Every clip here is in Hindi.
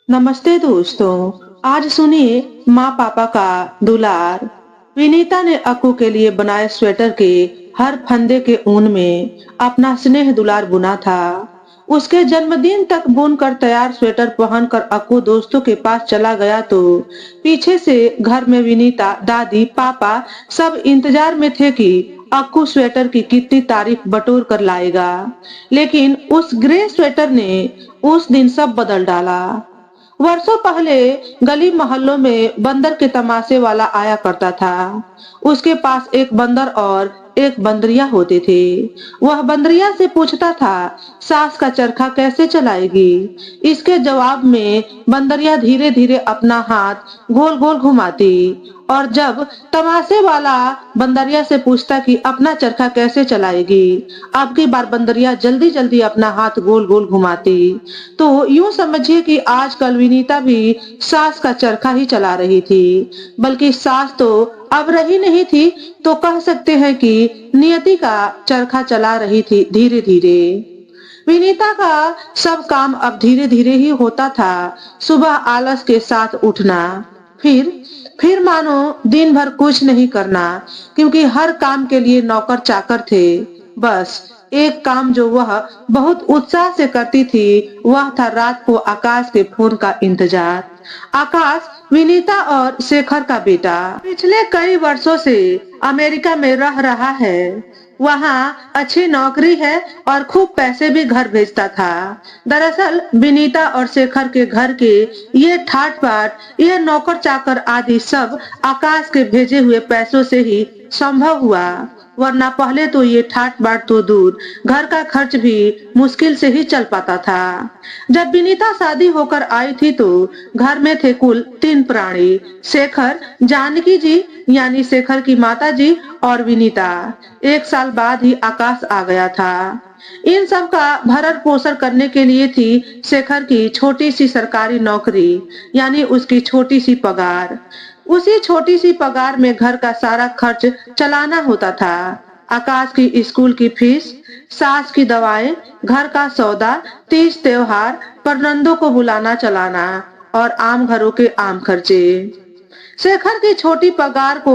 नमस्ते दोस्तों। आज सुनिए माँ पापा का दुलार। विनीता ने अक्कू के लिए बनाए स्वेटर के हर फंदे के ऊन में अपना स्नेह दुलार बुना था। उसके जन्मदिन तक बुनकर तैयार स्वेटर पहनकर अक्कू दोस्तों के पास चला गया तो पीछे से घर में विनीता, दादी, पापा सब इंतजार में थे कि अक्कू स्वेटर की कितनी तारीफ बटोर कर लाएगा। लेकिन उस ग्रे स्वेटर ने उस दिन सब बदल डाला। वर्षों पहले गली मोहल्लों में बंदर के तमाशे वाला आया करता था। उसके पास एक बंदर और एक बंदरिया होते थे। वह बंदरिया से पूछता था, सास का चरखा कैसे चलाएगी? इसके जवाब में बंदरिया धीरे धीरे अपना हाथ गोल गोल घुमाती। और जब तमाशे वाला बंदरिया से पूछता कि अपना चरखा कैसे चलाएगी, अब की बार बंदरिया जल्दी जल्दी अपना हाथ गोल गोल घुमाती। तो यूं समझिए कि आजकल विनीता भी सास का चरखा ही चला रही थी। बल्कि सास तो अब रही नहीं थी, तो कह सकते हैं कि नियति का चरखा चला रही थी धीरे धीरे। विनीता का सब काम अब धीरे धीरे ही होता था। सुबह आलस के साथ उठना, फिर फिर मानो दिन भर कुछ नहीं करना, क्योंकि हर काम के लिए नौकर चाकर थे। बस एक काम जो वह बहुत उत्साह से करती थी, वह था रात को आकाश के फोन का इंतजार। आकाश विनीता और शेखर का बेटा पिछले कई वर्षों से अमेरिका में रह रहा है। वहाँ अच्छी नौकरी है और खूब पैसे भी घर भेजता था। दरअसल विनीता और शेखर के घर के ये ठाट बाट, ये नौकर चाकर आदि सब आकाश के भेजे हुए पैसों से ही संभव हुआ। वरना पहले तो ये ठाट बाट तो दूर, घर का खर्च भी मुश्किल से ही चल पाता था। जब विनीता शादी होकर आई थी तो घर में थे कुल 3 प्राणी, शेखर, जानकी जी यानी शेखर की माता जी और विनीता। 1 साल बाद ही आकाश आ गया था। इन सब का भरण पोषण करने के लिए थी शेखर की छोटी सी सरकारी नौकरी, यानी उसकी छोटी सी पगार। उसी छोटी सी पगार में घर का सारा खर्च चलाना होता था। आकाश की स्कूल की फीस, सास की दवाएं, घर का सौदा, तीज त्योहार पर नंदों को बुलाना चलाना और आम घरों के आम खर्चे। शेखर की छोटी पगार को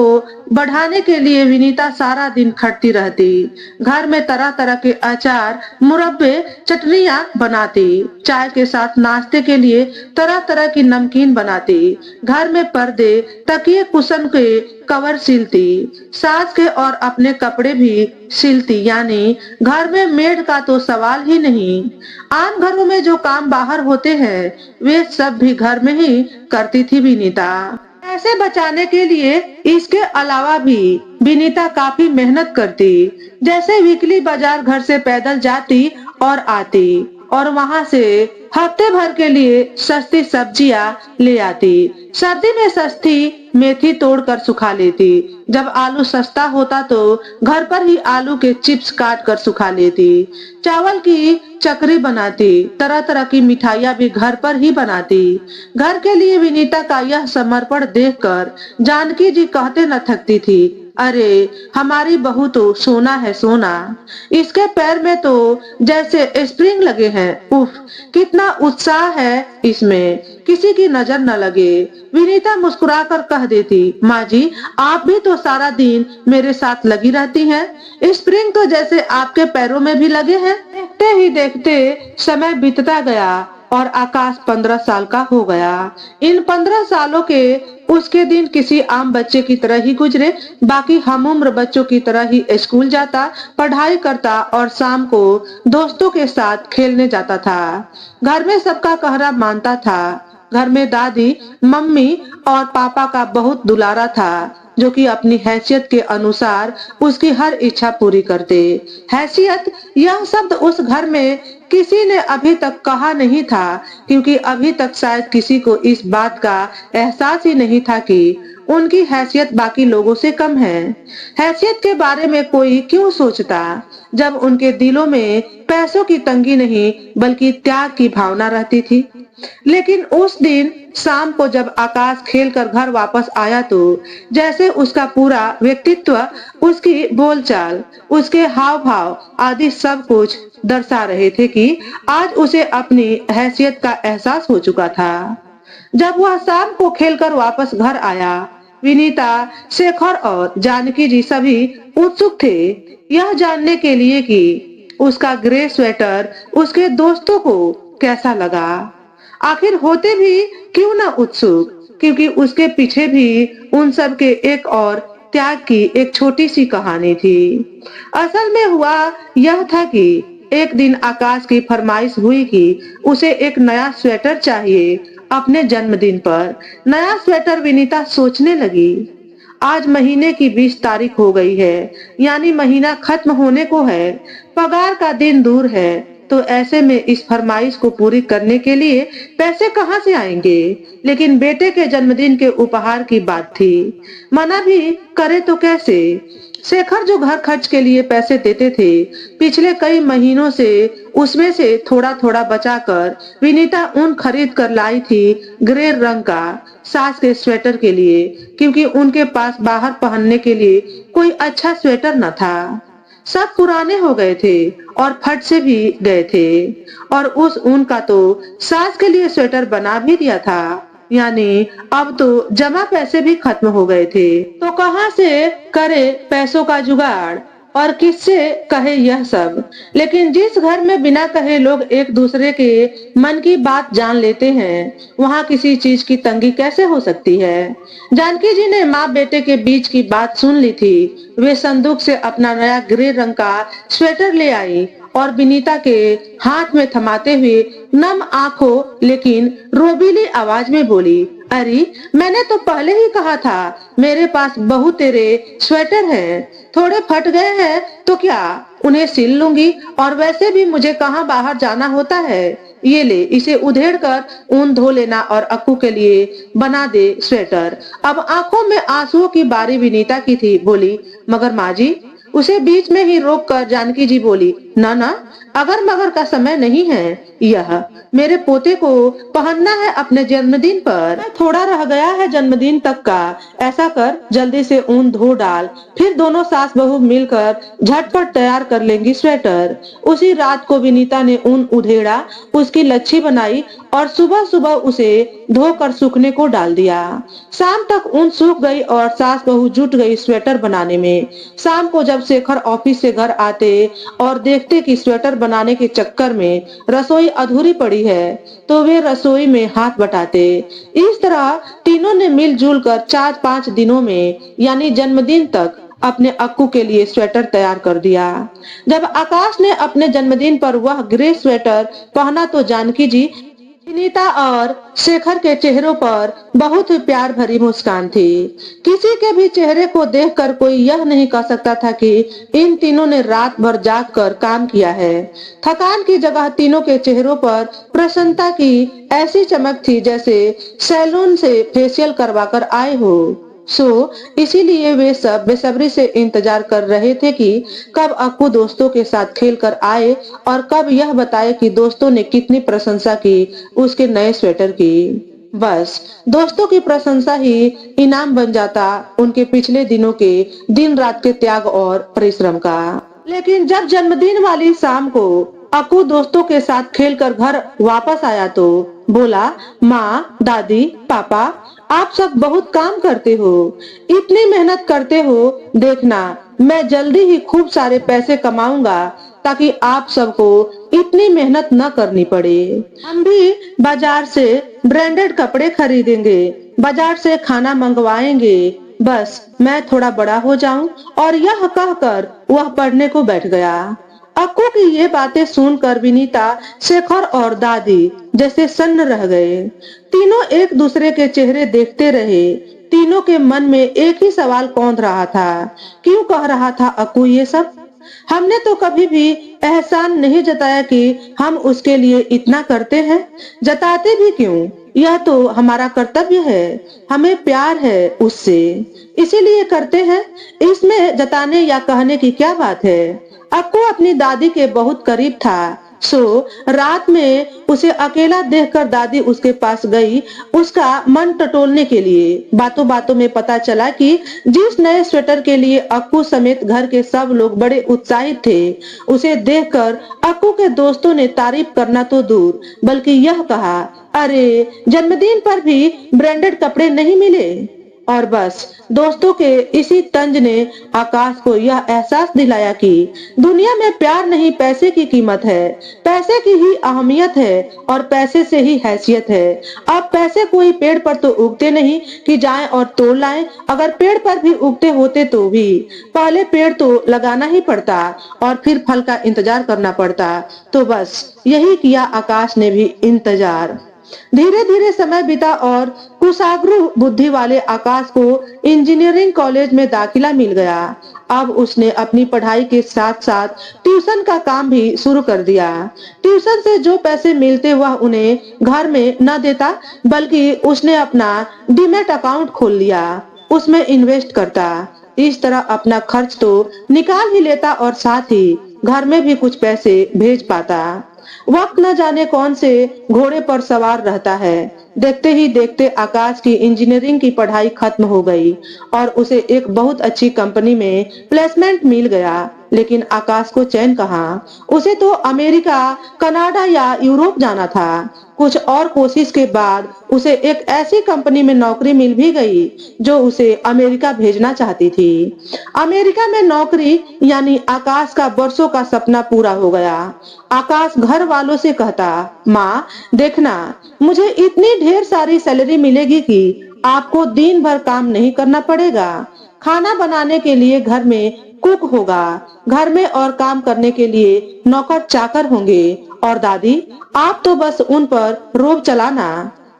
बढ़ाने के लिए विनीता सारा दिन खटती रहती। घर में तरह तरह के अचार, मुरब्बे, चटनियां बनाती। चाय के साथ नाश्ते के लिए तरह तरह की नमकीन बनाती। घर में पर्दे, तकिए, कुशन के कवर सिलती। सास के और अपने कपड़े भी सिलती, यानी घर में मेड का तो सवाल ही नहीं। आम घरों में जो काम बाहर होते हैं, वे सब भी घर में ही करती थी विनीता। पैसे बचाने के लिए इसके अलावा भी विनीता काफी मेहनत करती। जैसे वीकली बाजार घर से पैदल जाती और आती, और वहां से हफ्ते भर के लिए सस्ती सब्जियां ले आती। सर्दी में सस्ती मेथी तोड़कर सुखा लेती। जब आलू सस्ता होता तो घर पर ही आलू के चिप्स काट कर सुखा लेती। चावल की चकरी बनाती। तरह तरह की मिठाइयाँ भी घर पर ही बनाती। घर के लिए विनीता का यह समर्पण देखकर जानकी जी कहते न थकती थी, अरे हमारी बहू तो सोना है सोना। इसके पैर में तो जैसे स्प्रिंग लगे हैं। उफ, कितना उत्साह है इसमें, किसी की नजर न लगे। विनीता मुस्कुराकर कह देती, माँ जी आप भी तो सारा दिन मेरे साथ लगी रहती हैं। स्प्रिंग तो जैसे आपके पैरों में भी लगे हैं। देखते ही देखते समय बीतता गया और आकाश 15 साल का हो गया। इन 15 सालों के उसके दिन किसी आम बच्चे की तरह ही गुजरे। बाकी हम उम्र बच्चों की तरह ही स्कूल जाता, पढ़ाई करता और शाम को दोस्तों के साथ खेलने जाता था। घर में सबका कहना मानता था। घर में दादी, मम्मी और पापा का बहुत दुलारा था, जो कि अपनी हैसियत के अनुसार उसकी हर इच्छा पूरी करते। हैसियत यह शब्द उस घर में किसी ने अभी तक कहा नहीं था, क्योंकि अभी तक शायद किसी को इस बात का एहसास ही नहीं था कि उनकी हैसियत बाकी लोगों से कम है। हैसियत के बारे में कोई क्यों सोचता जब उनके दिलों में पैसों की तंगी नहीं बल्कि त्याग की भावना रहती थी। लेकिन उस दिन शाम को जब आकाश खेलकर घर वापस आया तो जैसे उसका पूरा व्यक्तित्व, उसकी बोलचाल, उसके हाव भाव आदि सब कुछ दर्शा रहे थे कि आज उसे अपनी हैसियत का एहसास हो चुका था। जब वह शाम को खेलकर वापस घर आया, विनीता, शेखर और जानकी जी सभी उत्सुक थे यह जानने के लिए कि उसका ग्रे स्वेटर उसके दोस्तों को कैसा लगा। आखिर होते भी क्यों ना उत्सुक, क्योंकि उसके पीछे भी उन सब के एक और त्याग की एक छोटी सी कहानी थी। असल में हुआ यह था कि एक दिन आकाश की फरमाइश हुई कि उसे एक नया स्वेटर चाहिए अपने जन्मदिन पर। नया स्वेटर विनीता सोचने लगी। आज महीने की 20 तारीख हो गई है, यानी महीना खत्म होने को है, पगार का दिन दूर है, तो ऐसे में इस फरमाइश को पूरी करने के लिए पैसे कहाँ से आएंगे। लेकिन बेटे के जन्मदिन के उपहार की बात थी, मना भी करे तो कैसे। शेखर जो घर खर्च के लिए पैसे देते थे, पिछले कई महीनों से उसमें से थोड़ा थोड़ा बचाकर विनीता ऊन खरीद कर लाई थी ग्रे रंग का सास के स्वेटर के लिए, क्योंकि उनके पास बाहर पहनने के लिए कोई अच्छा स्वेटर न था। सब पुराने हो गए थे और फट से भी गए थे, और उस ऊन का तो सास के लिए स्वेटर बना भी दिया था, यानी अब तो जमा पैसे भी खत्म हो गए थे। तो कहाँ से करे पैसों का जुगाड़ और किससे कहे यह सब। लेकिन जिस घर में बिना कहे लोग एक दूसरे के मन की बात जान लेते हैं, वहाँ किसी चीज की तंगी कैसे हो सकती है। जानकी जी ने माँ बेटे के बीच की बात सुन ली थी। वे संदूक से अपना नया ग्रे रंग का स्वेटर ले आई और विनीता के हाथ में थमाते हुए नम आंखों लेकिन रोबीली आवाज में बोली, अरे मैंने तो पहले ही कहा था मेरे पास बहु तेरे स्वेटर हैं, थोड़े फट गए हैं तो क्या, उन्हें सिल लूंगी, और वैसे भी मुझे कहाँ बाहर जाना होता है। ये ले, इसे उधेड़ कर ऊन धो लेना और अक्कू के लिए बना दे स्वेटर। अब आंखों में आंसुओं की बारी विनीता की थी। बोली, मगर माँ जी। उसे बीच में ही रोक कर जानकी जी बोली, ना ना, अगर मगर का समय नहीं है, यह मेरे पोते को पहनना है अपने जन्मदिन पर। थोड़ा रह गया है जन्मदिन तक का, ऐसा कर जल्दी से ऊन धो डाल, फिर दोनों सास बहू मिलकर झटपट तैयार कर लेंगी स्वेटर। उसी रात को विनीता ने ऊन उधेड़ा, उसकी लच्छी बनाई और सुबह सुबह उसे धोकर सूखने को डाल दिया। शाम तक ऊन सूख गई और सास बहू जुट गई स्वेटर बनाने में। शाम को जब शेखर ऑफिस से घर आते और देखते कि स्वेटर बनाने के चक्कर में रसोई अधूरी पड़ी है, तो वे रसोई में हाथ बटाते। इस तरह तीनों ने मिलजुल कर 4-5 दिनों में, यानी जन्मदिन तक, अपने अक्कू के लिए स्वेटर तैयार कर दिया। जब आकाश ने अपने जन्मदिन पर वह ग्रे स्वेटर पहना तो जानकी जी, विनीता और शेखर के चेहरों पर बहुत ही प्यार भरी मुस्कान थी। किसी के भी चेहरे को देखकर कोई यह नहीं कह सकता था कि इन तीनों ने रात भर जाग कर काम किया है। थकान की जगह तीनों के चेहरों पर प्रसन्नता की ऐसी चमक थी जैसे सैलून से फेशियल करवाकर आए हो। इसीलिए वे सब बेसब्री से इंतजार कर रहे थे कि कब अक्कू दोस्तों के साथ खेल कर आए और कब यह बताए कि दोस्तों ने कितनी प्रशंसा की उसके नए स्वेटर की। बस दोस्तों की प्रशंसा ही इनाम बन जाता उनके पिछले दिनों के दिन रात के त्याग और परिश्रम का। लेकिन जब जन्मदिन वाली शाम को अक्कू दोस्तों के साथ खेलकर घर वापस आया तो बोला, माँ, दादी, पापा, आप सब बहुत काम करते हो, इतनी मेहनत करते हो, देखना मैं जल्दी ही खूब सारे पैसे कमाऊंगा ताकि आप सबको इतनी मेहनत न करनी पड़े। हम भी बाजार से ब्रांडेड कपड़े खरीदेंगे, बाजार से खाना मंगवाएंगे, बस मैं थोड़ा बड़ा हो जाऊं। और यह कहकर वह पढ़ने को बैठ गया। अक्कू की ये बातें सुनकर विनीता, शेखर और दादी जैसे सन्न रह गए। तीनों एक दूसरे के चेहरे देखते रहे। तीनों के मन में एक ही सवाल कौंध रहा था, क्यों कह रहा था अक्कू ये सब। हमने तो कभी भी एहसान नहीं जताया कि हम उसके लिए इतना करते हैं, जताते भी क्यों। यह तो हमारा कर्तव्य है, हमें प्यार है उससे, इसीलिए करते हैं। इसमें जताने या कहने की क्या बात है। अक्कू अपनी दादी के बहुत करीब था, सो रात में उसे अकेला देखकर दादी उसके पास गई उसका मन टटोलने के लिए। बातों बातों में पता चला कि जिस नए स्वेटर के लिए अक्कू समेत घर के सब लोग बड़े उत्साहित थे, उसे देखकर अक्कू के दोस्तों ने तारीफ करना तो दूर बल्कि यह कहा, अरे जन्मदिन पर भी ब्रांडेड कपड़े नहीं मिले। और बस दोस्तों के इसी तंज ने आकाश को यह एहसास दिलाया कि दुनिया में प्यार नहीं पैसे की कीमत है, पैसे की ही अहमियत है और पैसे से ही हैसियत है। अब पैसे कोई पेड़ पर तो उगते नहीं कि जाएं और तोड़ लाएं, अगर पेड़ पर भी उगते होते तो भी पहले पेड़ तो लगाना ही पड़ता और फिर फल का इंतजार करना पड़ता। तो बस यही किया आकाश ने भी, इंतजार। धीरे धीरे समय बीता और कुशाग्र बुद्धि वाले आकाश को इंजीनियरिंग कॉलेज में दाखिला मिल गया। अब उसने अपनी पढ़ाई के साथ साथ ट्यूशन का काम भी शुरू कर दिया। ट्यूशन से जो पैसे मिलते वह उन्हें घर में न देता, बल्कि उसने अपना डीमैट अकाउंट खोल लिया, उसमें इन्वेस्ट करता। इस तरह अपना खर्च तो निकाल ही लेता और साथ ही घर में भी कुछ पैसे भेज पाता। वक्त न जाने कौन से घोड़े पर सवार रहता है। देखते ही देखते आकाश की इंजीनियरिंग की पढ़ाई खत्म हो गई और उसे एक बहुत अच्छी कंपनी में प्लेसमेंट मिल गया। लेकिन आकाश को चैन कहाँ, उसे तो अमेरिका, कनाडा या यूरोप जाना था। कुछ और कोशिश के बाद उसे एक ऐसी कंपनी में नौकरी मिल भी गई जो उसे अमेरिका भेजना चाहती थी। अमेरिका में नौकरी यानी आकाश का वर्षों का सपना पूरा हो गया। आकाश घर वालों से कहता, माँ देखना, मुझे इतनी ढेर सारी सैलरी मिलेगी कि आपको दिन भर काम नहीं करना पड़ेगा। खाना बनाने के लिए घर में कुक होगा, घर में और काम करने के लिए नौकर चाकर होंगे। और दादी आप तो बस उन पर रोब चलाना।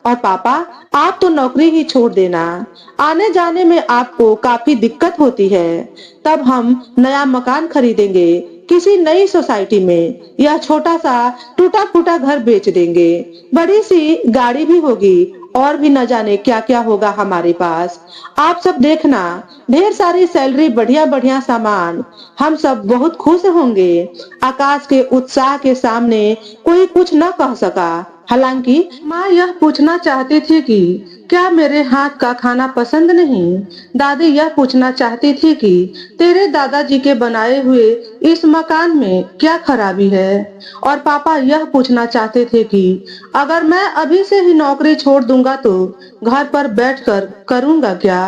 और पापा आप तो नौकरी ही छोड़ देना, आने जाने में आपको काफी दिक्कत होती है। तब हम नया मकान खरीदेंगे किसी नई सोसाइटी में, यह छोटा सा टूटा फूटा घर बेच देंगे, बड़ी सी गाड़ी भी होगी और भी न जाने क्या क्या होगा हमारे पास। आप सब देखना, ढेर सारी सैलरी, बढ़िया बढ़िया सामान, हम सब बहुत खुश होंगे। आकाश के उत्साह के सामने कोई कुछ न कह सका। हालांकि माँ यह पूछना चाहती थी कि क्या मेरे हाथ का खाना पसंद नहीं। दादी यह पूछना चाहती थी कि तेरे दादाजी के बनाए हुए इस मकान में क्या खराबी है। और पापा यह पूछना चाहते थे कि अगर मैं अभी से ही नौकरी छोड़ दूंगा तो घर पर बैठकर करूंगा क्या।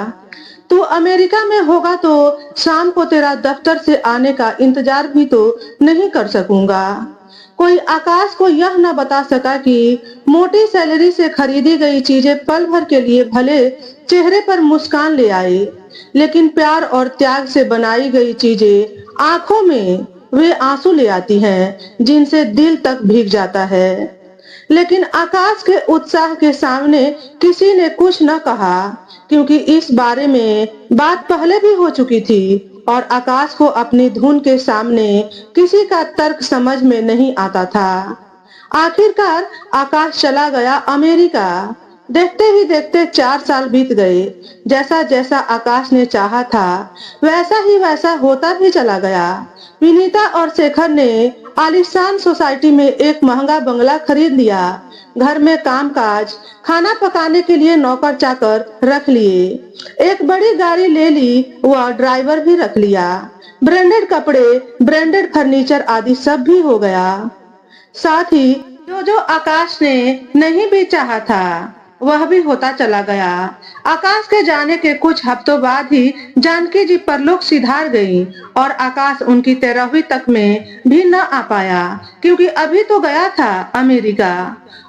तू अमेरिका में होगा तो शाम को तेरा दफ्तर से आने का इंतजार भी तो नहीं कर सकूंगा। कोई आकाश को यह न बता सका कि मोटी सैलरी से खरीदी गई चीजें पल भर के लिए भले चेहरे पर मुस्कान ले आए, लेकिन प्यार और त्याग से बनाई गई चीजें आंखों में वे आंसू ले आती हैं जिनसे दिल तक भीग जाता है। लेकिन आकाश के उत्साह के सामने किसी ने कुछ न कहा, क्योंकि इस बारे में बात पहले भी हो चुकी थी और आकाश को अपनी धुन के सामने किसी का तर्क समझ में नहीं आता था। आखिरकार आकाश चला गया अमेरिका। देखते ही देखते 4 साल बीत गए। जैसा जैसा आकाश ने चाहा था वैसा ही वैसा होता भी चला गया। विनीता और शेखर ने आलीशान सोसाइटी में एक महंगा बंगला खरीद लिया। घर में कामकाज, खाना पकाने के लिए नौकर चाकर रख लिए, एक बड़ी गाड़ी ले ली व ड्राइवर भी रख लिया। ब्रांडेड कपड़े, ब्रांडेड फर्नीचर आदि सब भी हो गया। साथ ही जो जो आकाश ने नहीं भी चाहा था वह भी होता चला गया। आकाश के जाने के कुछ हफ्तों बाद ही जानकी जी परलोक सिधार गई और आकाश उनकी 13वीं तक में भी न आ पाया, क्योंकि अभी तो गया था अमेरिका।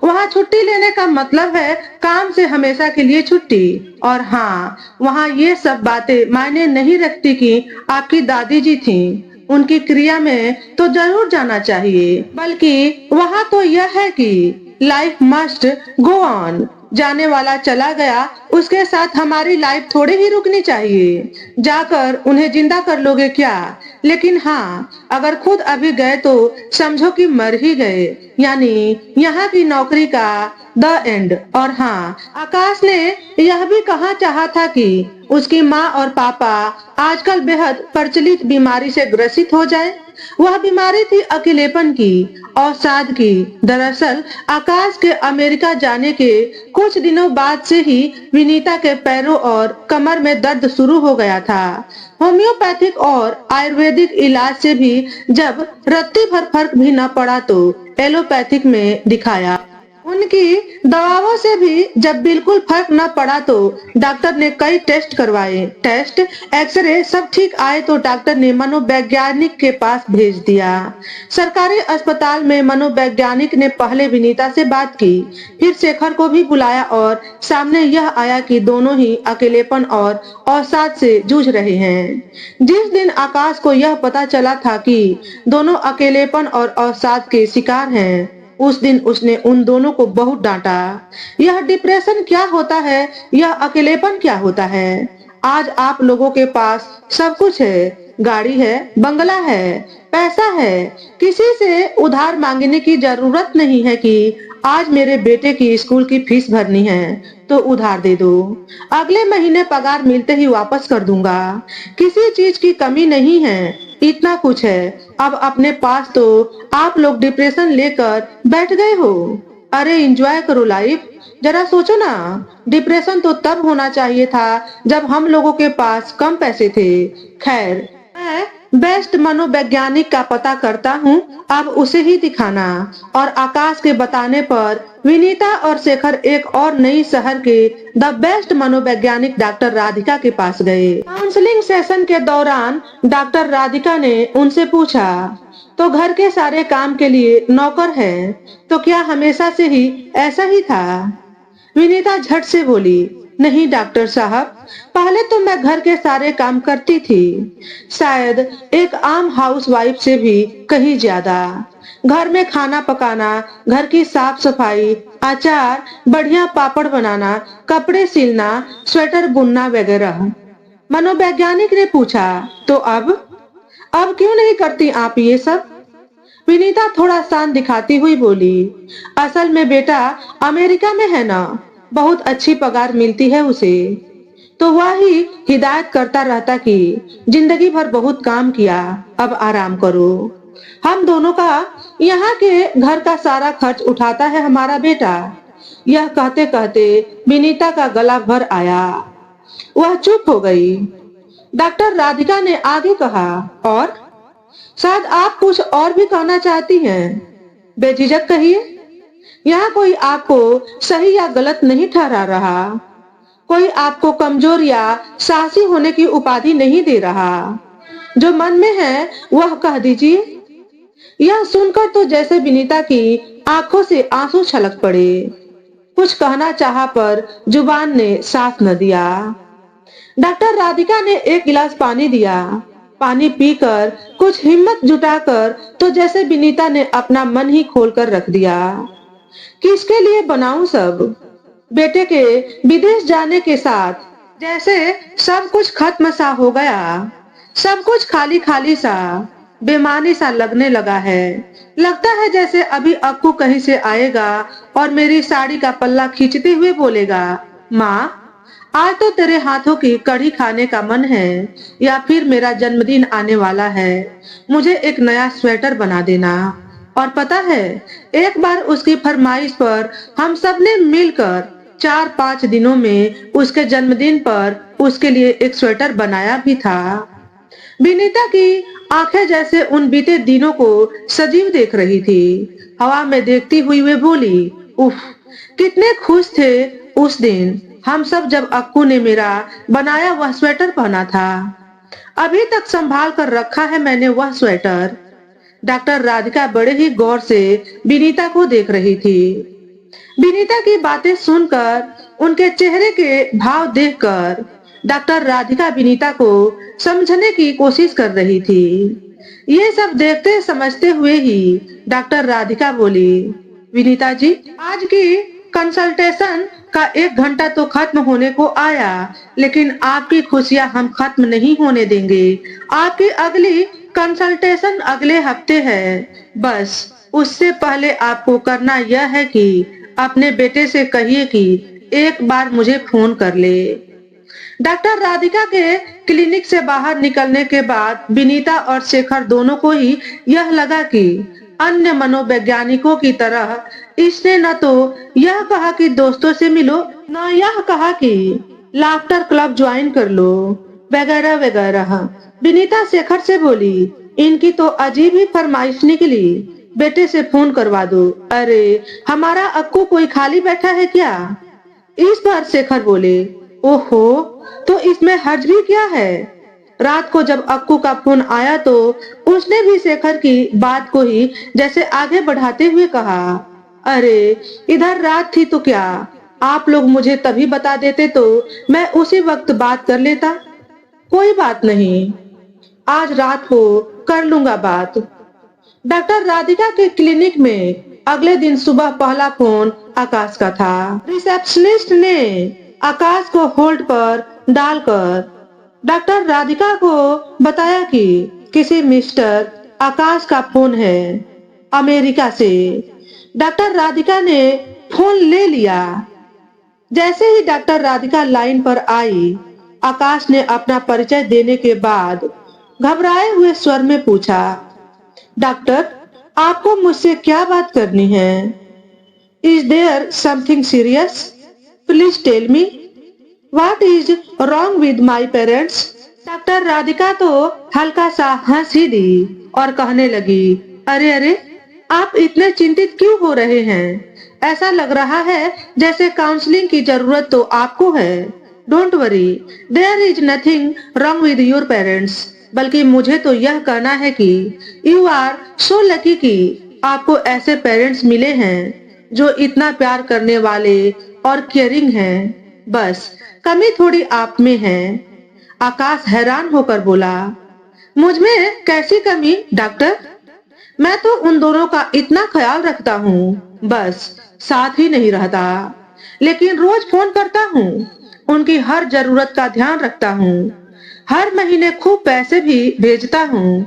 वहाँ छुट्टी लेने का मतलब है काम से हमेशा के लिए छुट्टी। और हाँ, वहाँ ये सब बातें मायने नहीं रखती कि आपकी दादी जी थी, उनकी क्रिया में तो जरूर जाना चाहिए, बल्कि वहाँ तो यह है कि लाइफ मस्ट गो ऑन। जाने वाला चला गया, उसके साथ हमारी लाइफ थोड़ी ही रुकनी चाहिए। जाकर उन्हें जिंदा कर लोगे क्या? लेकिन हाँ, अगर खुद अभी गए तो समझो कि मर ही गए, यानी यहाँ की नौकरी का द एंड। और हाँ, आकाश ने यह भी कहा चाहा था कि उसकी माँ और पापा आजकल बेहद प्रचलित बीमारी से ग्रसित हो जाए। वह बीमारी थी अकेलेपन की, अवसाद की। दरअसल आकाश के अमेरिका जाने के कुछ दिनों बाद से ही विनीता के पैरों और कमर में दर्द शुरू हो गया था। होम्योपैथिक और आयुर्वेदिक इलाज से भी जब रत्ती भर फर्क भी न पड़ा तो एलोपैथिक में दिखाया। उनकी दवाओं से भी जब बिल्कुल फर्क न पड़ा तो डॉक्टर ने कई टेस्ट करवाए। टेस्ट, एक्सरे सब ठीक आए तो डॉक्टर ने मनोवैज्ञानिक के पास भेज दिया। सरकारी अस्पताल में मनोवैज्ञानिक ने पहले विनीता से बात की, फिर शेखर को भी बुलाया और सामने यह आया कि दोनों ही अकेलेपन और अवसाद से जूझ रहे हैं। जिस दिन आकाश को यह पता चला था कि दोनों अकेलेपन और अवसाद के शिकार हैं, उस दिन उसने उन दोनों को बहुत डांटा। यह डिप्रेशन क्या होता है, यह अकेलेपन क्या होता है। आज आप लोगों के पास सब कुछ है, गाड़ी है, बंगला है, पैसा है, किसी से उधार मांगने की जरूरत नहीं है कि आज मेरे बेटे की स्कूल की फीस भरनी है तो उधार दे दो, अगले महीने पगार मिलते ही वापस कर दूंगा। किसी चीज की कमी नहीं है, इतना कुछ है। अब अपने पास तो आप लोग डिप्रेशन लेकर बैठ गए हो। अरे एंजॉय करो लाइफ, जरा सोचो ना। डिप्रेशन तो तब होना चाहिए था जब हम लोगों के पास कम पैसे थे। खैर, मैं बेस्ट मनोवैज्ञानिक का पता करता हूँ, अब उसे ही दिखाना। और आकाश के बताने पर विनीता और शेखर एक और नई शहर के द बेस्ट मनोवैज्ञानिक डॉक्टर राधिका के पास गए। काउंसलिंग सेशन के दौरान डॉक्टर राधिका ने उनसे पूछा, तो घर के सारे काम के लिए नौकर है, तो क्या हमेशा से ही ऐसा ही था? विनीता झट से बोली, नहीं डॉक्टर साहब, पहले तो मैं घर के सारे काम करती थी, शायद एक आम हाउसवाइफ से भी कहीं ज्यादा। घर में खाना पकाना, घर की साफ सफाई, अचार, बढ़िया पापड़ बनाना, कपड़े सिलना, स्वेटर बुनना वगैरह। मनोवैज्ञानिक ने पूछा, तो अब क्यों नहीं करती आप ये सब? विनीता थोड़ा शांत दिखाती हुई बोली, असल में बेटा अमेरिका में है ना, बहुत अच्छी पगार मिलती है उसे, तो वह ही हिदायत करता रहता कि जिंदगी भर बहुत काम किया, अब आराम करो। हम दोनों का यहाँ के घर का सारा खर्च उठाता है हमारा बेटा। यह कहते कहते विनीता का गला भर आया, वह चुप हो गई। डॉक्टर राधिका ने आगे कहा, और शायद आप कुछ और भी कहना चाहती हैं, बेझिझक कहिए। यहाँ कोई आपको सही या गलत नहीं ठहरा रहा, कोई आपको कमजोर या साहसी होने की उपाधि नहीं दे रहा। जो मन में है वह कह दीजिए। यह सुनकर तो जैसे विनीता की आंखों से आंसू छलक पड़े। कुछ कहना चाहा पर जुबान ने साथ न दिया। डॉक्टर राधिका ने एक गिलास पानी दिया। पानी पीकर कुछ हिम्मत जुटाकर तो जैसे विनीता ने अपना मन ही खोलकर रख दिया। किसके लिए बनाऊं सब? बेटे के विदेश जाने के साथ जैसे सब कुछ खत्म सा हो गया, सब कुछ खाली खाली सा, बेमानी सा लगने लगा है। लगता है जैसे अभी अक्कू कहीं से आएगा और मेरी साड़ी का पल्ला खींचते हुए बोलेगा, माँ आज तो तेरे हाथों की कढ़ी खाने का मन है, या फिर मेरा जन्मदिन आने वाला है, मुझे एक नया स्वेटर बना देना। और पता है, एक बार उसकी फरमाइश पर हम सब ने मिलकर 4-5 दिनों में उसके जन्मदिन पर उसके लिए एक स्वेटर बनाया भी था। विनीता की आंखें जैसे उन बीते दिनों को सजीव देख रही थी। हवा में देखती हुई वे बोली, उफ, कितने खुश थे उस दिन हम सब जब अक्कू ने मेरा बनाया वह स्वेटर पहना था। अभी तक संभाल कर रखा है मैंने वह स्वेटर। डॉक्टर राधिका बड़े ही गौर से विनीता को देख रही थी। विनीता की बातें सुनकर, उनके चेहरे के भाव देखकर डॉक्टर राधिका विनीता को समझने की कोशिश कर रही थी। ये सब देखते समझते हुए ही डॉक्टर राधिका बोली, विनीता जी, आज की कंसल्टेशन का 1 घंटा तो खत्म होने को आया, लेकिन आपकी खुशियां हम खत्म नहीं होने देंगे। आपकी अगली कंसल्टेशन अगले हफ्ते है। बस उससे पहले आपको करना यह है कि अपने बेटे से कहिए कि एक बार मुझे फोन कर ले। डॉक्टर राधिका के क्लिनिक से बाहर निकलने के बाद विनीता और शेखर दोनों को ही यह लगा कि अन्य मनोवैज्ञानिकों की तरह इसने न तो यह कहा कि दोस्तों से मिलो, न यह कहा कि लाफ्टर क्लब ज्वाइन कर लो, वगैरह वगैरह। विनीता शेखर से बोली, इनकी तो अजीब ही फरमाइश निकली, बेटे से फोन करवा दो। अरे हमारा अक्कू कोई खाली बैठा है क्या? इस बार शेखर बोले, ओहो, तो इसमें हर्ज भी क्या है? रात को जब अक्कू का फोन आया तो उसने भी शेखर की बात को ही जैसे आगे बढ़ाते हुए कहा, अरे इधर रात थी तो क्या, आप लोग मुझे तभी बता देते तो मैं उसी वक्त बात कर लेता। कोई बात नहीं, आज रात को कर लूंगा बात। डॉक्टर राधिका के क्लिनिक में अगले दिन सुबह पहला फोन आकाश का था। रिसेप्शनिस्ट ने आकाश को होल्ड पर डालकर डॉक्टर राधिका को बताया कि किसी मिस्टर आकाश का फोन है अमेरिका से। डॉक्टर राधिका ने फोन ले लिया। जैसे ही डॉक्टर राधिका लाइन पर आई, आकाश ने अपना परिचय देने के बाद घबराए हुए स्वर में पूछा, डॉक्टर, आपको मुझसे क्या बात करनी है? Is there something serious? Please tell me, what is wrong with my parents? Doctor Radhika तो हल्का सा हंस ही दी और कहने लगी, अरे अरे, आप इतने चिंतित क्यों हो रहे हैं? ऐसा लग रहा है जैसे काउंसलिंग की जरूरत तो आपको है। Don't worry, there is nothing wrong with your parents. बल्कि मुझे तो यह कहना है कि यू आर सो लकी कि आपको ऐसे पेरेंट्स मिले हैं जो इतना प्यार करने वाले और केयरिंग हैं। बस कमी थोड़ी आप में है। आकाश हैरान होकर बोला, मुझ में कैसी कमी डॉक्टर? मैं तो उन दोनों का इतना ख्याल रखता हूँ, बस साथ ही नहीं रहता, लेकिन रोज फोन करता हूँ, उनकी हर जरूरत का ध्यान रखता हूँ, हर महीने खूब पैसे भी भेजता हूँ।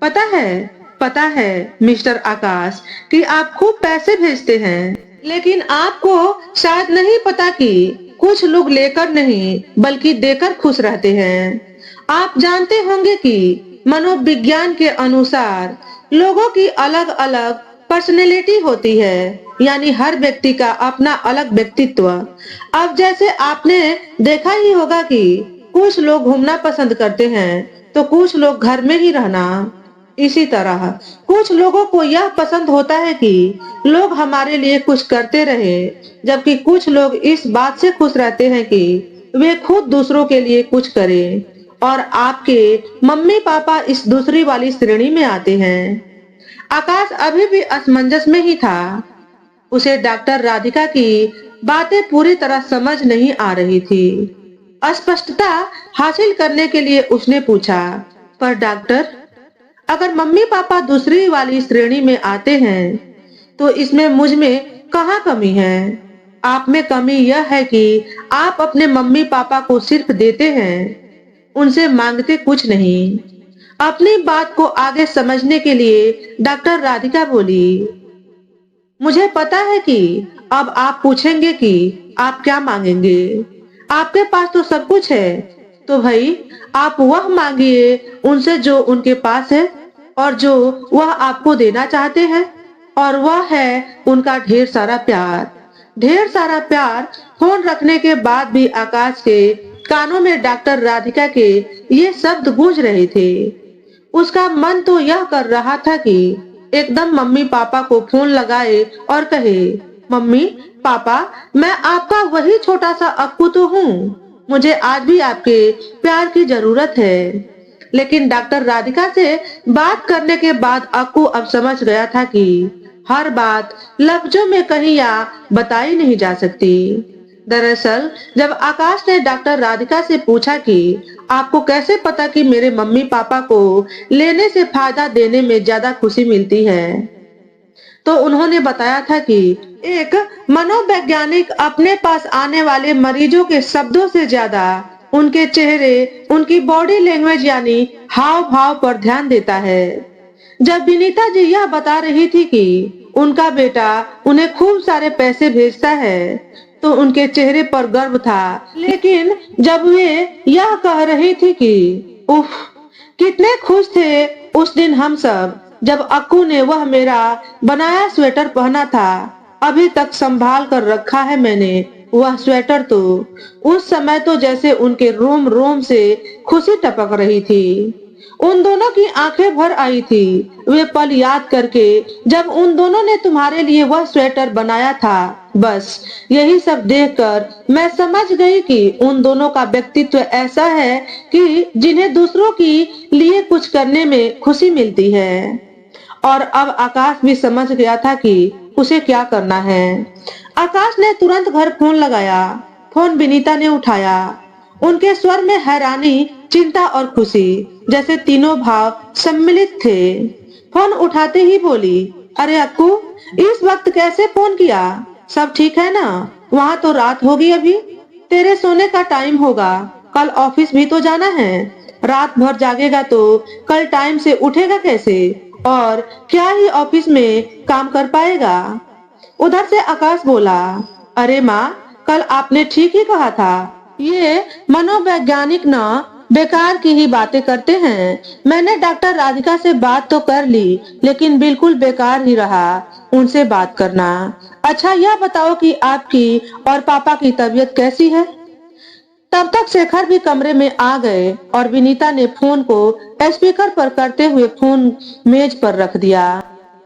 पता है मिस्टर आकाश कि आप खूब पैसे भेजते हैं, लेकिन आपको शायद नहीं पता कि कुछ लोग लेकर नहीं बल्कि देकर खुश रहते हैं। आप जानते होंगे कि मनोविज्ञान के अनुसार लोगों की अलग अलग पर्सनैलिटी होती है, यानी हर व्यक्ति का अपना अलग व्यक्तित्व। अब जैसे आपने देखा ही होगा कि कुछ लोग घूमना पसंद करते हैं तो कुछ लोग घर में ही रहना। इसी तरह कुछ लोगों को यह पसंद होता है कि लोग हमारे लिए कुछ करते रहे, जबकि कुछ लोग इस बात से खुश रहते हैं कि वे खुद दूसरों के लिए कुछ करें। और आपके मम्मी पापा इस दूसरी वाली श्रेणी में आते हैं। आकाश अभी भी असमंजस में ही था। उसे डॉक्टर राधिका की बातें पूरी तरह समझ नहीं आ रही थी। स्पष्टता हासिल करने के लिए उसने पूछा, पर डॉक्टर, अगर मम्मी पापा दूसरी वाली श्रेणी में आते हैं तो इसमें मुझ में कहाँ कमी है? आप में कमी यह है कि आप अपने मम्मी पापा को सिर्फ देते हैं, उनसे मांगते कुछ नहीं। अपनी बात को आगे समझने के लिए डॉक्टर राधिका बोली, मुझे पता है कि अब आप पूछेंगे कि आप क्या मांगेंगे। आपके पास तो सब कुछ है, तो भाई आप वह मांगिए उनसे जो उनके पास है और जो वह आपको देना चाहते हैं, और वह है उनका ढेर सारा प्यार। ढेर सारा प्यार। फोन रखने के बाद भी आकाश के कानों में डॉक्टर राधिका के ये शब्द गूंज रहे थे। उसका मन तो यह कर रहा था कि एकदम मम्मी पापा को फोन लगाए और कहे, मम्मी पापा, मैं आपका वही छोटा सा अक्कू तो हूँ, मुझे आज भी आपके प्यार की जरूरत है। लेकिन डॉक्टर राधिका से बात करने के बाद अक्कू अब समझ गया था कि हर बात लफ्जों में कहीं या बताई नहीं जा सकती। दरअसल जब आकाश ने डॉक्टर राधिका से पूछा कि आपको कैसे पता कि मेरे मम्मी पापा को लेने से फायदा देने में ज्यादा खुशी मिलती है, तो उन्होंने बताया था कि एक मनोवैज्ञानिक अपने पास आने वाले मरीजों के शब्दों से ज्यादा उनके चेहरे, उनकी बॉडी लैंग्वेज यानी हाव भाव पर ध्यान देता है। जब विनीता जी यह बता रही थी कि उनका बेटा उन्हें खूब सारे पैसे भेजता है, तो उनके चेहरे पर गर्व था। लेकिन जब वे यह कह रही थी कि उफ, कितने खुश थे उस दिन हम सब, जब अक्कू ने वह मेरा बनाया स्वेटर पहना था, अभी तक संभाल कर रखा है मैंने वह स्वेटर, तो उस समय तो जैसे उनके रोम रोम से खुशी टपक रही थी। उन दोनों की आंखें भर आई थी वे पल याद करके, जब उन दोनों ने तुम्हारे लिए वह स्वेटर बनाया था। बस यही सब देखकर मैं समझ गई कि उन दोनों का व्यक्तित्व ऐसा है कि जिन्हें दूसरों की लिए कुछ करने में खुशी मिलती है। और अब आकाश भी समझ गया था कि उसे क्या करना है। आकाश ने तुरंत घर फोन लगाया। फोन विनीता ने उठाया। उनके स्वर में हैरानी, चिंता और खुशी जैसे तीनों भाव सम्मिलित थे। फोन उठाते ही बोली, अरे अक्कू, इस वक्त कैसे फोन किया? सब ठीक है ना? वहाँ तो रात होगी अभी, तेरे सोने का टाइम होगा, कल ऑफिस भी तो जाना है। रात भर जागेगा तो कल टाइम से उठेगा कैसे, और क्या ही ऑफिस में काम कर पाएगा? उधर से आकाश बोला, अरे माँ, कल आपने ठीक ही कहा था, ये मनोवैज्ञानिक ना बेकार की ही बातें करते हैं। मैंने डॉक्टर राधिका से बात तो कर ली, लेकिन बिल्कुल बेकार ही रहा उनसे बात करना। अच्छा यह बताओ कि आपकी और पापा की तबीयत कैसी है? तब तक शेखर भी कमरे में आ गए और विनीता ने फोन को स्पीकर पर करते हुए फोन मेज पर रख दिया।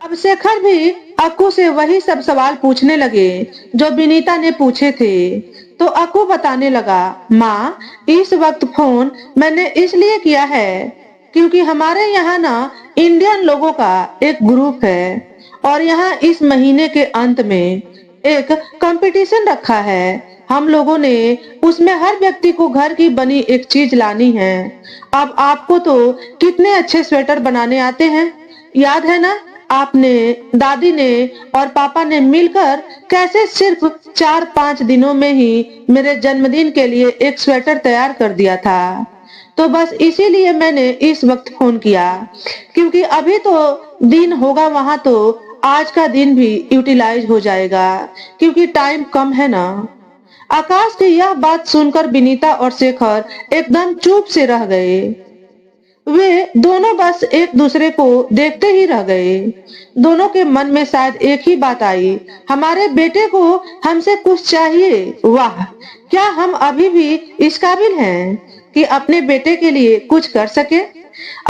अब शेखर भी अक्कू से वही सब सवाल पूछने लगे जो विनीता ने पूछे थे। तो अक्कू बताने लगा, माँ, इस वक्त फोन मैंने इसलिए किया है क्योंकि हमारे यहाँ ना इंडियन लोगों का एक ग्रुप है, और यहाँ इस महीने के अंत में एक कंपटीशन रखा है। हम लोगों ने उसमें हर व्यक्ति को घर की बनी एक चीज लानी है। अब आपको तो कितने अच्छे स्वेटर बनाने आते हैं, याद है ना? आपने, दादी ने और पापा ने मिलकर कैसे सिर्फ 4-5 दिनों में ही मेरे जन्मदिन के लिए एक स्वेटर तैयार कर दिया था। तो बस इसीलिए मैंने इस वक्त फोन किया, क्योंकि अभी तो दिन होगा वहां, तो आज का दिन भी यूटिलाइज हो जाएगा, क्योंकि टाइम कम है ना। आकाश की यह बात सुनकर विनीता और शेखर एकदम चुप से रह गए। वे दोनों बस एक दूसरे को देखते ही रह गए। दोनों के मन में शायद एक ही बात आई, हमारे बेटे को हमसे कुछ चाहिए। वाह, क्या हम अभी भी इस काबिल हैं कि अपने बेटे के लिए कुछ कर सके?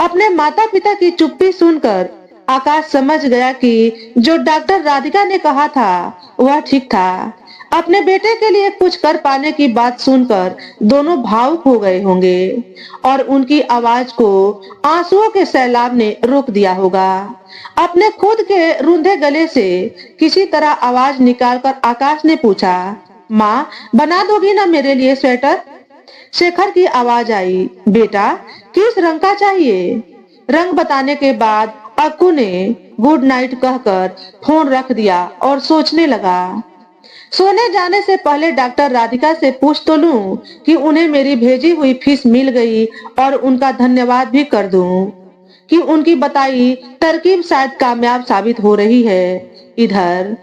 अपने माता पिता की चुप्पी सुनकर आकाश समझ गया कि जो डॉक्टर राधिका ने कहा था वह ठीक था। अपने बेटे के लिए कुछ कर पाने की बात सुनकर दोनों भावुक हो गए होंगे, और उनकी आवाज को आंसुओं के सैलाब ने रोक दिया होगा। अपने खुद के रूंधे गले से किसी तरह आवाज निकालकर आकाश ने पूछा, माँ, बना दोगी ना मेरे लिए स्वेटर? शेखर की आवाज आई, बेटा, किस रंग का चाहिए? रंग बताने के बाद अक्कू ने गुड नाइट कहकर फोन रख दिया और सोचने लगा। सोने जाने से पहले डॉक्टर राधिका से पूछ तो लूं कि उन्हें मेरी भेजी हुई फीस मिल गई, और उनका धन्यवाद भी कर दूं कि उनकी बताई तरकीब शायद कामयाब साबित हो रही है। इधर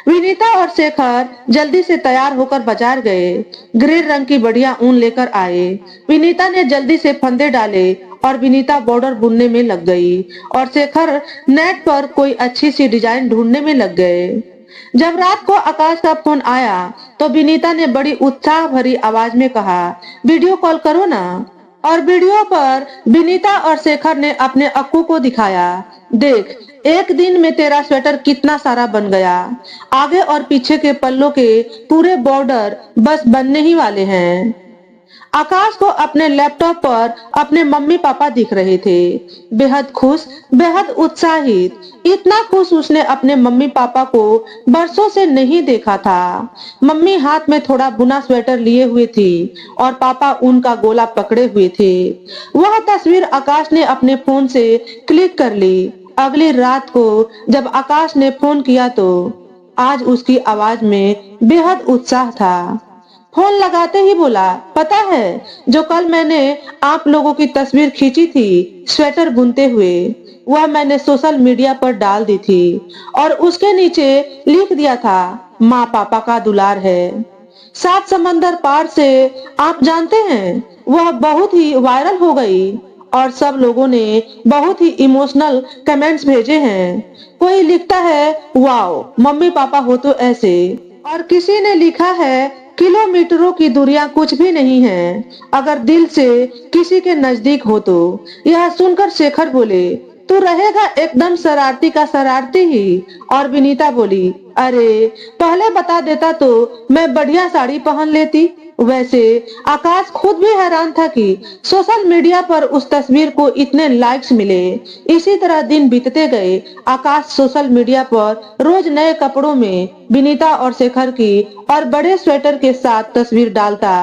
विनीता और शेखर जल्दी से तैयार होकर बाजार गए। ग्रे रंग की बढ़िया ऊन लेकर आए। विनीता ने जल्दी से फंदे डाले और विनीता बॉर्डर बुनने में लग गई, और शेखर नेट पर कोई अच्छी सी डिजाइन ढूंढने में लग गए। जब रात को आकाश का फोन आया तो विनीता ने बड़ी उत्साह भरी आवाज में कहा, वीडियो कॉल करो ना। और वीडियो पर विनीता और शेखर ने अपने अक्कू को दिखाया, देख, एक दिन में तेरा स्वेटर कितना सारा बन गया। आगे और पीछे के पल्लों के पूरे बॉर्डर बस बनने ही वाले हैं। आकाश को अपने लैपटॉप पर अपने मम्मी पापा दिख रहे थे, बेहद खुश, बेहद उत्साहित। इतना खुश उसने अपने मम्मी पापा को बरसों से नहीं देखा था। मम्मी हाथ में थोड़ा बुना स्वेटर लिए हुए थी और पापा उनका गोला पकड़े हुए थे। वह तस्वीर आकाश ने अपने फोन से क्लिक कर ली अगली रात को जब आकाश ने फोन किया तो आज उसकी आवाज में बेहद उत्साह था। फोन लगाते ही बोला, पता है जो कल मैंने आप लोगों की तस्वीर खींची थी स्वेटर बुनते हुए, वह मैंने सोशल मीडिया पर डाल दी थी और उसके नीचे लिख दिया था माँ पापा का दुलार है। सात समंदर पार से, आप जानते हैं, वह बहुत ही वायरल हो गई और सब लोगों ने बहुत ही इमोशनल कमेंट्स भेजे हैं। कोई लिखता है वाओ मम्मी पापा हो तो ऐसे, और किसी ने लिखा है किलोमीटरों की दूरियां कुछ भी नहीं है अगर दिल से किसी के नजदीक हो तो। यह सुनकर शेखर बोले, तू रहेगा एकदम शरारती का शरारती ही। और विनीता बोली, अरे पहले बता देता तो मैं बढ़िया साड़ी पहन लेती। वैसे आकाश खुद भी हैरान था कि सोशल मीडिया पर उस तस्वीर को इतने लाइक्स मिले। इसी तरह दिन बीतते गए। आकाश सोशल मीडिया पर रोज नए कपड़ों में विनीता और शेखर की और बड़े स्वेटर के साथ तस्वीर डालता।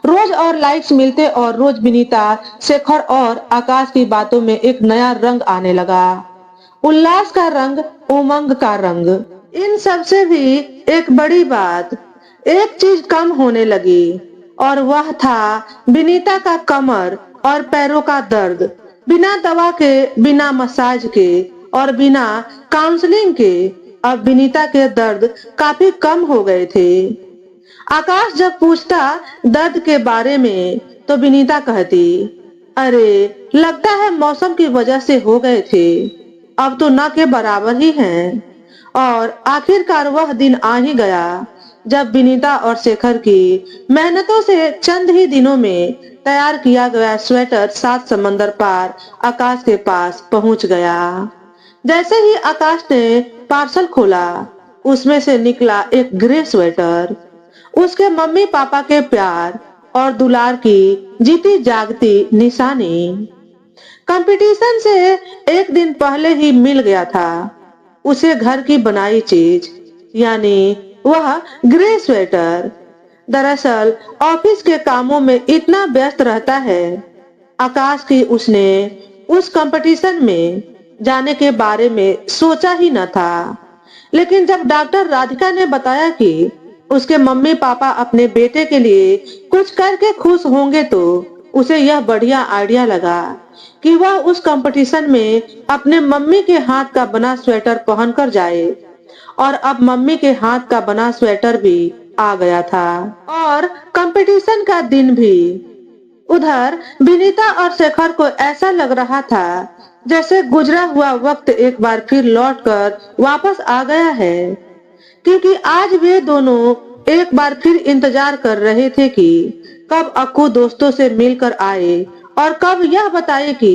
रोज और लाइक्स मिलते और रोज विनीता, शेखर और आकाश की बातों में एक नया रंग आने लगा। उल्लास का रंग, उमंग का रंग। इन सब से भी एक बड़ी बात, एक चीज कम होने लगी और वह था विनीता का कमर और पैरों का दर्द। बिना दवा के, बिना मसाज के और बिना काउंसलिंग के अब विनीता के दर्द काफी कम हो गए थे। आकाश जब पूछता दर्द के बारे में तो विनीता कहती, अरे लगता है मौसम की वजह से हो गए थे, अब तो न के बराबर ही हैं। और आखिरकार वह दिन आ ही गया जब विनीता और शेखर की मेहनतों से चंद ही दिनों में तैयार किया गया स्वेटर सात समंदर पार आकाश के पास पहुंच गया। जैसे ही आकाश ने पार्सल खोला, उसमें से निकला एक ग्रे स्वेटर। उसके मम्मी पापा के प्यार और दुलार की जीती जागती निशानी। कंपटीशन से एक दिन पहले ही मिल गया था उसे घर की बनाई चीज, यानी वह ग्रे स्वेटर। दरअसल ऑफिस के कामों में इतना व्यस्त रहता है आकाश की उसने उस कंपटीशन में जाने के बारे में सोचा ही न था। लेकिन जब डॉक्टर राधिका ने बताया कि उसके मम्मी पापा अपने बेटे के लिए कुछ करके खुश होंगे तो उसे यह बढ़िया आइडिया लगा कि वह उस कंपटीशन में अपने मम्मी के हाथ का बना स्वेटर पहनकर जाए। और अब मम्मी के हाथ का बना स्वेटर भी आ गया था और कंपटीशन का दिन भी। उधर विनीता और शेखर को ऐसा लग रहा था जैसे गुजरा हुआ वक्त एक बार फिर लौटकर वापस आ गया है, क्योंकि आज वे दोनों एक बार फिर इंतजार कर रहे थे कि कब अक्कू दोस्तों से मिलकर आए और कब यह बताए कि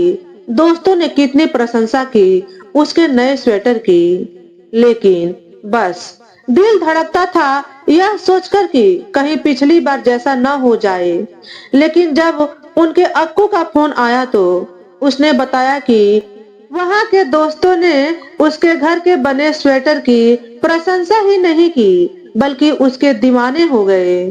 दोस्तों ने कितनी प्रशंसा की उसके नए स्वेटर की। लेकिन बस दिल धड़कता था यह सोचकर कि कहीं पिछली बार जैसा न हो जाए। लेकिन जब उनके अक्कू का फोन आया तो उसने बताया कि वहां के दोस्तों ने उसके घर के बने स्वेटर की प्रशंसा ही नहीं की बल्कि उसके दीवाने हो गए।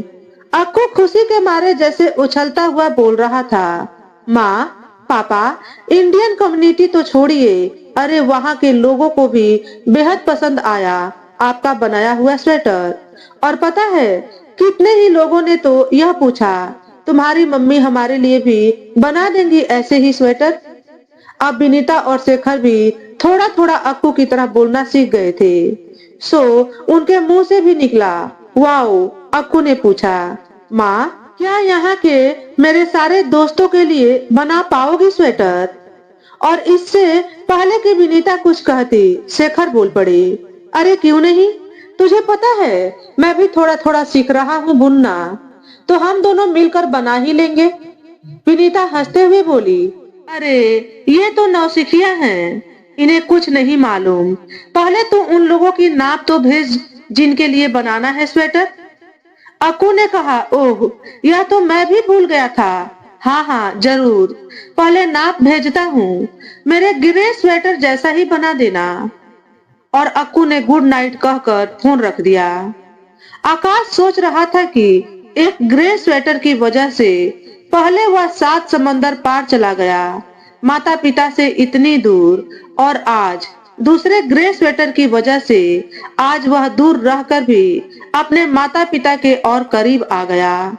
अक्कू खुशी के मारे जैसे उछलता हुआ बोल रहा था, माँ पापा, इंडियन कम्युनिटी तो छोड़िए, अरे वहाँ के लोगों को भी बेहद पसंद आया आपका बनाया हुआ स्वेटर। और पता है कितने ही लोगों ने तो यह पूछा, तुम्हारी मम्मी हमारे लिए भी बना देंगी ऐसे ही स्वेटर। अब विनीता और शेखर भी थोड़ा थोड़ा अक्कू की तरह बोलना सीख गए थे। सो उनके मुंह से भी निकला वाओ। अक्कू ने पूछा, माँ क्या यहाँ के मेरे सारे दोस्तों के लिए बना पाओगी स्वेटर? और इससे पहले कि विनीता कुछ कहती शेखर बोल पड़े, अरे क्यों नहीं, तुझे पता है मैं भी थोड़ा थोड़ा सीख रहा हूँ बुनना, तो हम दोनों मिलकर बना ही लेंगे। विनीता हंसते हुए बोली, अरे ये तो नौसिखिया हैं, इन्हें कुछ नहीं मालूम। पहले तो उन लोगों की नाप तो भेज जिनके लिए बनाना है स्वेटर। अक्कू ने कहा, ओह यह तो मैं भी भूल गया था। हाँ हाँ जरूर, पहले नाप भेजता हूँ, मेरे ग्रे स्वेटर जैसा ही बना देना। और अक्कू ने गुड नाइट कहकर फोन रख दिया। आकाश सोच रहा था कि एक ग्रे स्वेटर की वजह से पहले वह सात समंदर पार चला गया, माता पिता से इतनी दूर, और आज दूसरे ग्रे स्वेटर की वजह से आज वह दूर रहकर भी अपने माता पिता के और करीब आ गया।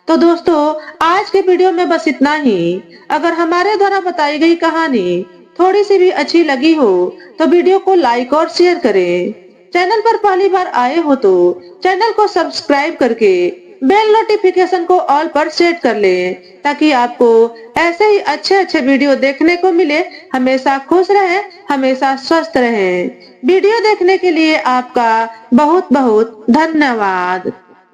तो दोस्तों, आज के वीडियो में बस इतना ही। अगर हमारे द्वारा बताई गई कहानी थोड़ी सी भी अच्छी लगी हो तो वीडियो को लाइक और शेयर करें। चैनल पर पहली बार आए हो तो चैनल को सब्सक्राइब करके बेल नोटिफिकेशन को ऑल पर सेट कर लें, ताकि आपको ऐसे ही अच्छे अच्छे वीडियो देखने को मिले। हमेशा खुश रहें, हमेशा स्वस्थ रहें। वीडियो देखने के लिए आपका बहुत बहुत धन्यवाद।